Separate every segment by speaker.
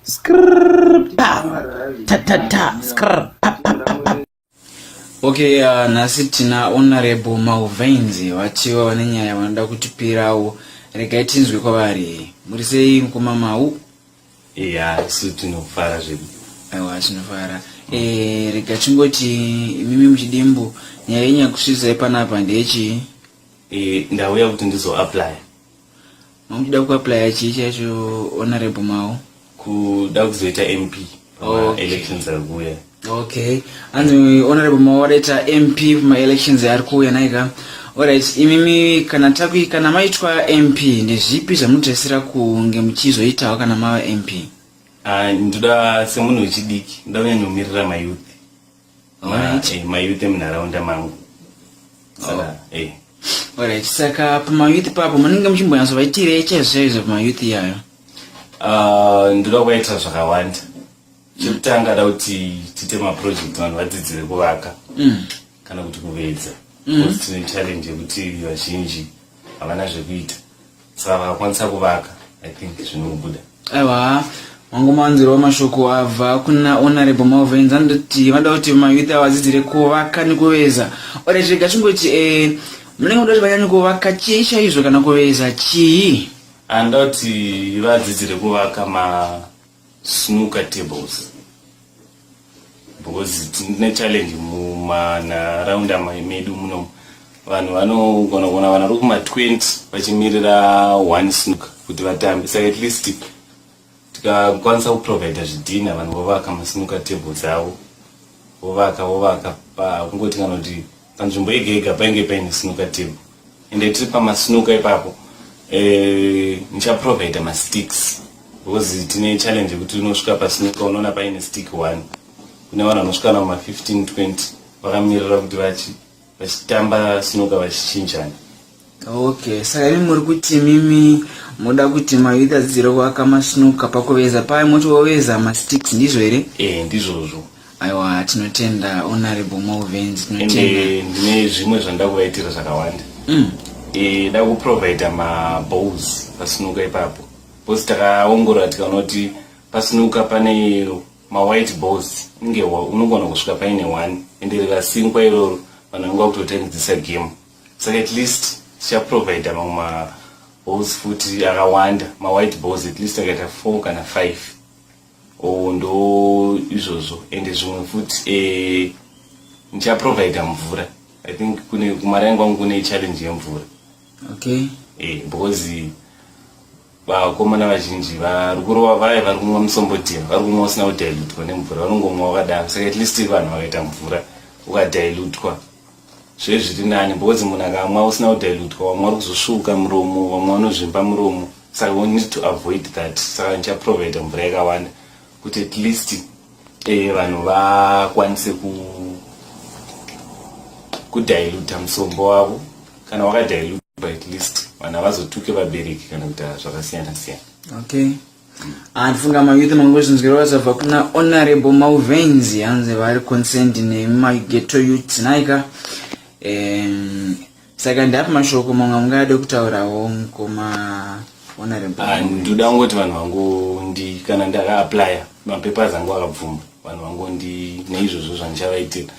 Speaker 1: Skrrr, pa, ta ta ta, skrrr, pa pa pa pa. Okay, nasi tina Honorable Mauvenzi watiwa wanenya wanoda kutipirawo. Regai tinzwe kwavari. Muri sei mukoma Mau?
Speaker 2: Isu tinofara zvedu.
Speaker 1: Aiwa, tinofara. Rega chingoti mimi muchidimbu nyaya yenyakusvitsai panapa ndechi?
Speaker 2: Ndauya kuti ndizoapply.
Speaker 1: Muchida kuapply chii chacho Honorable Mau?
Speaker 2: Kuda kuzoita MP.
Speaker 1: Okay.
Speaker 2: Elections ari kuuya.
Speaker 1: Okay. And Honorable Mau wadaita MP kuma elections ari kuuya naika. Alright, imimi kana maitwa MP ndezvipi zvamunotarisira kunge muchizoitawo kana mava MP?
Speaker 2: Ndoda semunhu wechidiki ndoda kunyanyomirira mayouth.
Speaker 1: Alright.
Speaker 2: Mayouth emunharaunda mangu. Saka
Speaker 1: Alright, saka pamayouth papo munenge muchimbonyatsovaitire chaizvo pamayouth iyayo?
Speaker 2: Ndoda kuvaitira zvakawanda. Chekutanga da kuti tiite maproject vanhu vadzidzire kuvaka kana kuti kuveza. Tine challenge yekuti vazhinji havana zvekuita, saka vakakwanisa kuvaka, I think zvinobuda.
Speaker 1: Aiwa, mangomanzwirawo mashoko abva kuna Honorable Mauvenzi andoti vada kuti mayouth vadzidzire kuvaka nekuveza. Alright, rega chingoti munenge muda kuti vanyanye kuvaka chii chaizvo kana kuveza chii?
Speaker 2: Ndoda kuti vadzidzire kuvaka snooker tables. Because tine challenge mumanharaunda medu muno. Vanhu vanogona vari kuma-20 vachimirira one snooker kuti vatambe. Saka at least tikakwanisa kuprovide zvidhina vanhu vovaka masnooker tables avo. Vovaka kungoti kana kuti panzvimbo yega yega painge paine snooker table. Ende tiri pamasnooker ipapo nichaprovide masticks. Because tine challenge yekuti unosvika pasnooker unoona paine stick 1. Kune vanhu vanosvika nama-15 20 vakamirira kuti vachitamba snooker vachichinjana.
Speaker 1: Okay, saka imi muri kuti mimi muda kuti mayouth adzidzire kuvaka masnooker pakuveza paya motoveza masticks ndizvo here?
Speaker 2: Ndizvozvo.
Speaker 1: Aiwa, tinotenda Honorable Mauvenzi,
Speaker 2: tinotenda. Ndine zvimwe zvandida kuvaitira zvakawanda. Da kuprovide mabowls pasnooker ipapo. Because takaongorora tikaona kuti pasnooker pane white balls unogona kusvika paine 1 ende rikasinkwa iroro vanhu vanenge vakutotangisa game. Saka at least tichaprovide balls futi akawanda, white balls at least akaita 4 kana 5. Ndo izvozvo. Ende zvimwe futi nichaprovide mvura. I think kumarai kwangu kune challenge yemvura.
Speaker 1: Okay.
Speaker 2: Because vakomana vazhinji vari kumwa musombodhira, vari kumwa usina kudilutwa nemvura, vanongomwa wakadaro. Saka at least vanhu vakaita mvura ukadilutwa zvezvi zviri nani. Because munhu akamwa usina kudilutwa vamwe vari kuzosvuuka muromo, vamwe vanozvimba muromo. Saka we need to avoid that. Saka nichaprovide mvura yakawanda kuti at least vanhu vakwanise kudiluta musombo wavo. Kana wakadiluta at least vanhu havazotuke vabereki kana kuita zvakasiyana siyana.
Speaker 1: Okay. Ndifunga mayouth mangozvinzwirawo zabva kuna Honorable Mauvenzi hanzi vari concerned nemageto youth naika. Saka ndapa mashoko mamwe mungade kutaurawo mukoma Honorable?
Speaker 2: Ndoda ngoti vanhu vangu kana ndakaapply mapapers angu akabvuma, vanhu vangu neizvozvo zvandichavaitira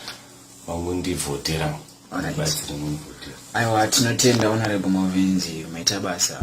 Speaker 2: vangu ndivhotera.
Speaker 1: Aiwa, tinotenda Honorable Mauvenzi, maita basa.